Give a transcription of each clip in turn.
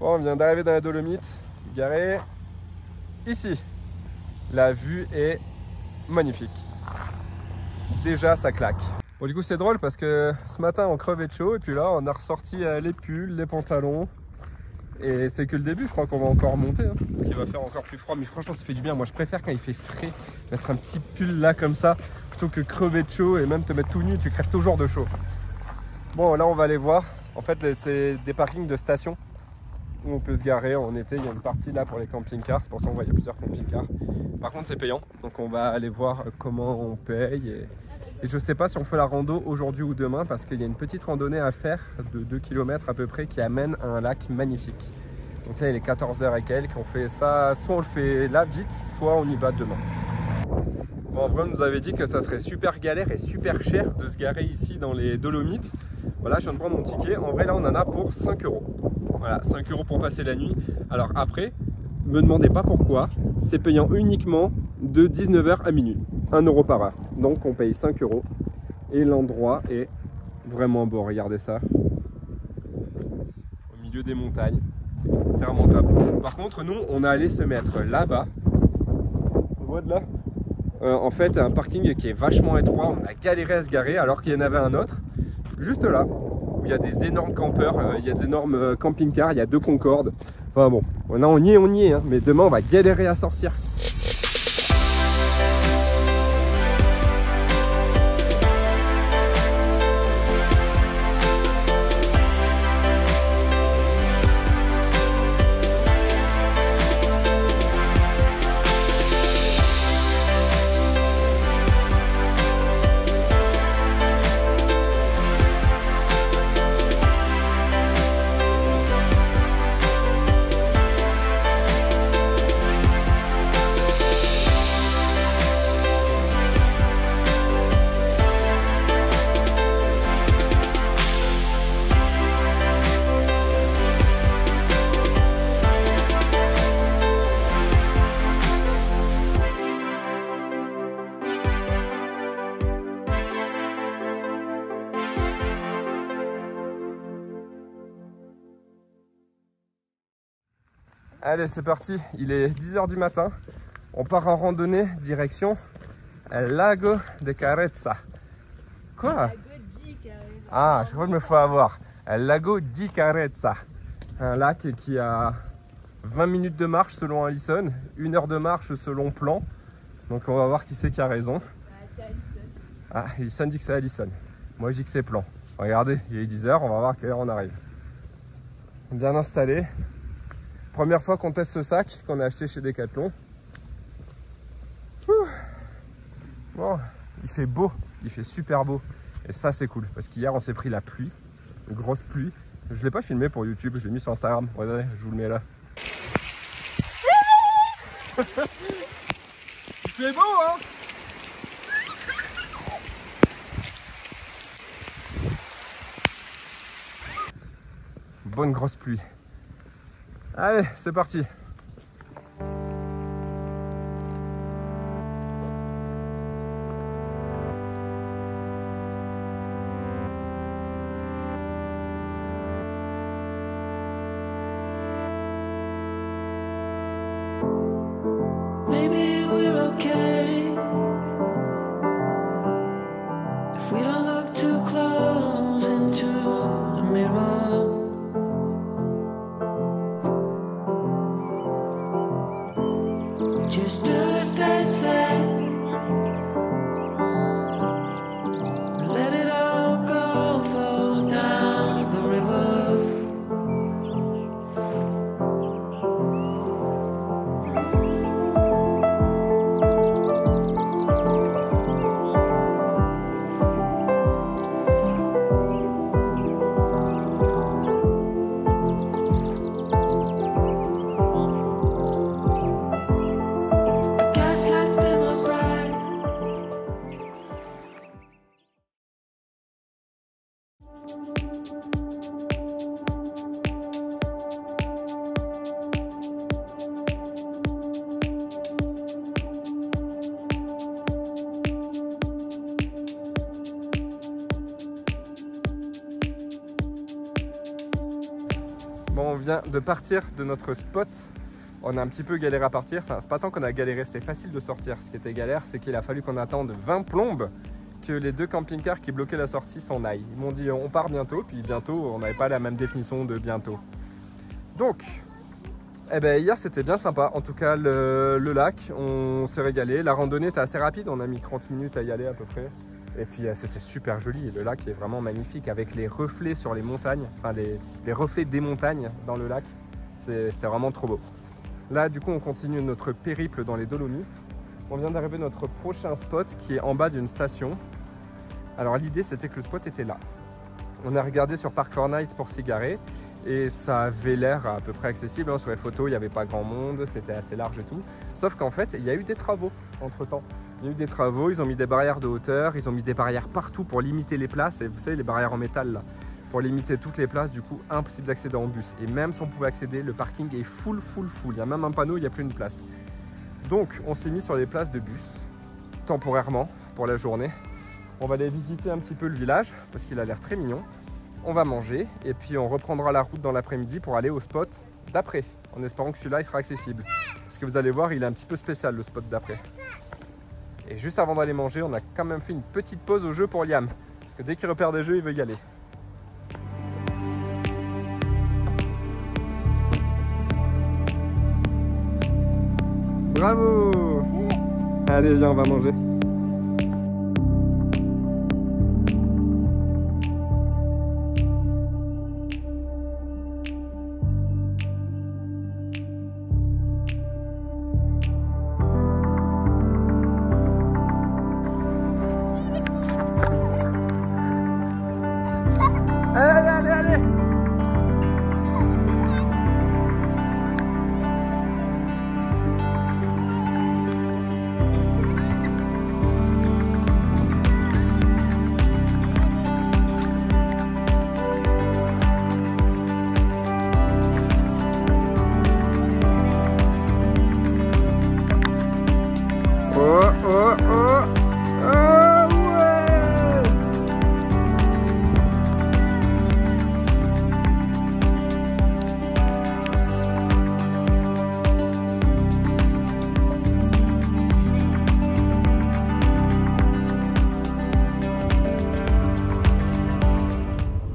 Bon, on vient d'arriver dans la Dolomite, garé ici. La vue est magnifique. Déjà, ça claque. Bon, du coup, c'est drôle parce que ce matin, on crevait de chaud et puis là, on a ressorti les pulls, les pantalons. Et c'est que le début, je crois qu'on va encore monter. Hein. Donc il va faire encore plus froid, mais franchement, ça fait du bien. Moi, je préfère quand il fait frais, mettre un petit pull là comme ça, plutôt que crever de chaud et même te mettre tout nu, tu crèves toujours de chaud. Bon, là, on va aller voir. En fait, c'est des parkings de stations où on peut se garer en été. Il y a une partie là pour les camping-cars. C'est pour ça qu'on voit qu'il y a plusieurs camping-cars. Par contre, c'est payant. Donc, on va aller voir comment on paye. Et je ne sais pas si on fait la rando aujourd'hui ou demain parce qu'il y a une petite randonnée à faire de 2 km à peu près qui amène à un lac magnifique. Donc là, il est 14h et quelques. On fait ça, soit on le fait là vite, soit on y va demain. Bon, en vrai, on nous avait dit que ça serait super galère et super cher de se garer ici dans les Dolomites. Voilà, je viens de prendre mon ticket. En vrai, là, on en a pour 5 €. Voilà, 5 € pour passer la nuit. Alors après, me demandez pas pourquoi. C'est payant uniquement de 19h à minuit. 1 € par heure. Donc, on paye 5 €. Et l'endroit est vraiment beau. Regardez ça. Au milieu des montagnes. C'est vraiment top. Par contre, nous, on est allé se mettre là-bas. On voit de là. En fait, un parking qui est vachement étroit. On a galéré à se garer alors qu'il y en avait un autre. Juste là, où il y a des énormes campeurs, il y a des énormes camping-cars, il y a 2 Concorde. Enfin bon, on y est, hein, mais demain on va galérer à sortir. Allez, c'est parti, il est 10h du matin. On part en randonnée direction Lago de Carezza. Quoi? Lago di Carezza. Ah, je crois qu'il me faut avoir. Lago di Carezza. Un lac qui a 20 minutes de marche selon Allison, 1 heure de marche selon Plan. Donc on va voir qui c'est qui a raison. C'est Allison. Ah, Allison dit que c'est Allison. Moi je dis que c'est Plan. Regardez, il est 10h, on va voir à quelle heure on arrive. Bien installé. Première fois qu'on teste ce sac qu'on a acheté chez Decathlon. Bon, il fait beau, il fait super beau. Et ça c'est cool, parce qu'hier on s'est pris la pluie, une grosse pluie. Je ne l'ai pas filmé pour YouTube, je l'ai mis sur Instagram. Regardez, je vous le mets là. Il fait beau, hein? Bonne grosse pluie. Allez, c'est parti. Maybe we're okay if we don't look too close into the mirror. Just do as they say. Let it all go, flow down the river. Gaslight Bon, on vient de partir de notre spot. On a un petit peu galéré à partir. Enfin, c'est pas tant qu'on a galéré, c'était facile de sortir. Ce qui était galère, c'est qu'il a fallu qu'on attende 20 plombes que les 2 camping-cars qui bloquaient la sortie s'en aillent. Ils m'ont dit on part bientôt, puis bientôt, on n'avait pas la même définition de bientôt. Donc, eh ben, hier c'était bien sympa. En tout cas, le lac, on s'est régalé. La randonnée était assez rapide, on a mis 30 minutes à y aller à peu près. Et puis c'était super joli. Le lac est vraiment magnifique avec les reflets sur les montagnes, enfin les reflets des montagnes dans le lac. C'était vraiment trop beau. Là, du coup, on continue notre périple dans les Dolomites. On vient d'arriver à notre prochain spot qui est en bas d'une station. Alors, l'idée, c'était que le spot était là. On a regardé sur Park4Night pour s'y garer et ça avait l'air à peu près accessible. Sur les photos, il n'y avait pas grand monde, c'était assez large et tout. Sauf qu'en fait, il y a eu des travaux entre-temps. Il y a eu des travaux, ils ont mis des barrières de hauteur, ils ont mis des barrières partout pour limiter les places. Et vous savez, les barrières en métal là. Pour limiter toutes les places, du coup, impossible d'accéder en bus. Et même si on pouvait accéder, le parking est full. Il y a même un panneau, il n'y a plus une place. Donc, on s'est mis sur les places de bus, temporairement, pour la journée. On va aller visiter un petit peu le village, parce qu'il a l'air très mignon. On va manger, et puis on reprendra la route dans l'après-midi pour aller au spot d'après, en espérant que celui-là, il sera accessible. Parce que vous allez voir, il est un petit peu spécial, le spot d'après. Et juste avant d'aller manger, on a quand même fait une petite pause au jeu pour Liam. Parce que dès qu'il repère des jeux, il veut y aller. Bravo! Allez, viens, on va manger. Allez!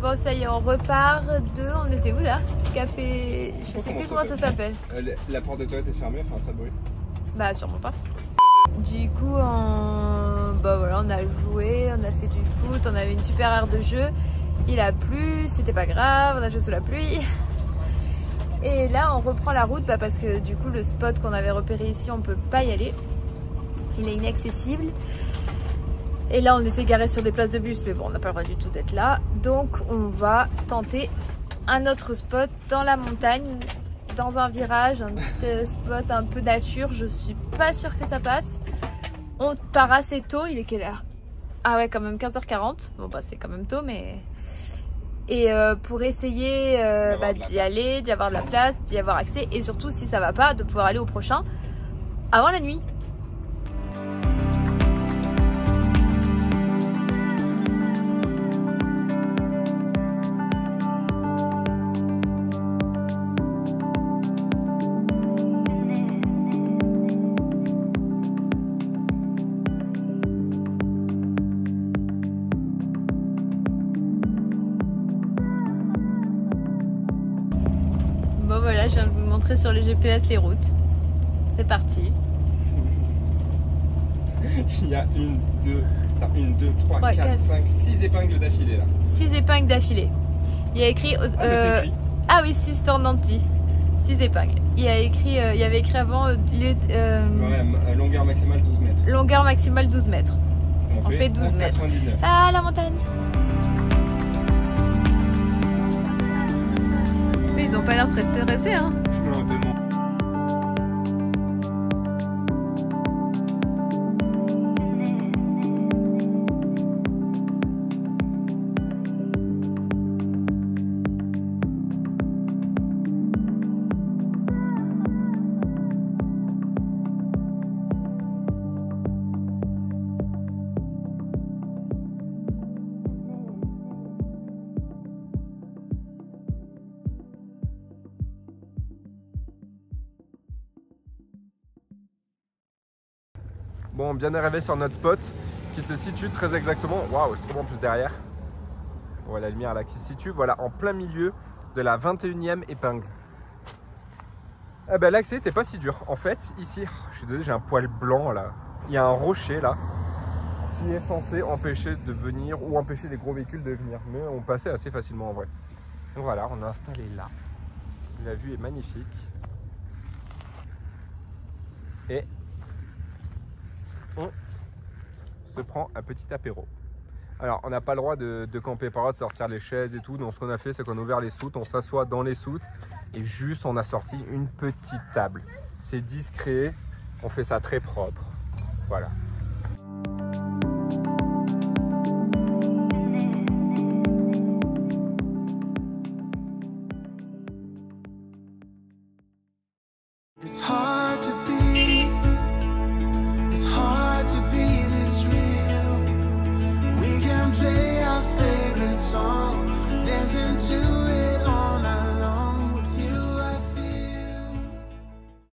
Bon, ça y est, on repart de. On était où là? Café. Je sais plus comment ça s'appelle. La porte des toilettes est fermée, enfin ça brûle. Bah, sûrement pas. Du coup, bah, voilà, on a joué, on a fait du foot, on avait une super aire de jeu. Il a plu, c'était pas grave, on a joué sous la pluie. Et là, on reprend la route parce que du coup, le spot qu'on avait repéré ici, on peut pas y aller. Il est inaccessible. Et là, on était garé sur des places de bus, mais bon, on n'a pas le droit du tout d'être là. Donc, on va tenter un autre spot dans la montagne, dans un virage, un petit spot un peu nature. Je suis pas sûre que ça passe. On part assez tôt, il est quelle heure? Ah ouais, quand même 15h40. Bon, bah, c'est quand même tôt, mais... Et pour essayer d'y aller, d'y avoir de la place, d'y avoir accès, et surtout, si ça va pas, de pouvoir aller au prochain avant la nuit. Bon voilà, je viens de vous montrer sur les GPS les routes. C'est parti. Il y a 1, 2, 3, 4, 5, 6 épingles d'affilée là. 6 épingles d'affilée. Il y a écrit... Ah oui, 6 Tornanti. 6 épingles. Il y avait écrit avant... longueur maximale 12 mètres. Longueur maximale 12 mètres. On fait 12 mètres. 99. Ah, la montagne. Mais ils ont pas l'air très stressés, hein. Non, tellement. Bon, bien arrivé sur notre spot qui se situe très exactement, waouh, c'est trop bon en plus derrière. On voit la lumière là qui se situe, voilà, en plein milieu de la 21e épingle. Eh ben l'accès n'était pas si dur. En fait, ici, je suis désolé, j'ai un poil blanc là. Il y a un rocher là qui est censé empêcher de venir ou empêcher les gros véhicules de venir. Mais on passait assez facilement en vrai. Donc voilà, on est installé là. La vue est magnifique. Et on se prend un petit apéro. Alors, on n'a pas le droit de camper par là, de sortir les chaises et tout. Donc, ce qu'on a fait, c'est qu'on a ouvert les soutes, on s'assoit dans les soutes et juste, on a sorti une petite table. C'est discret, on fait ça très propre. Voilà. It's hard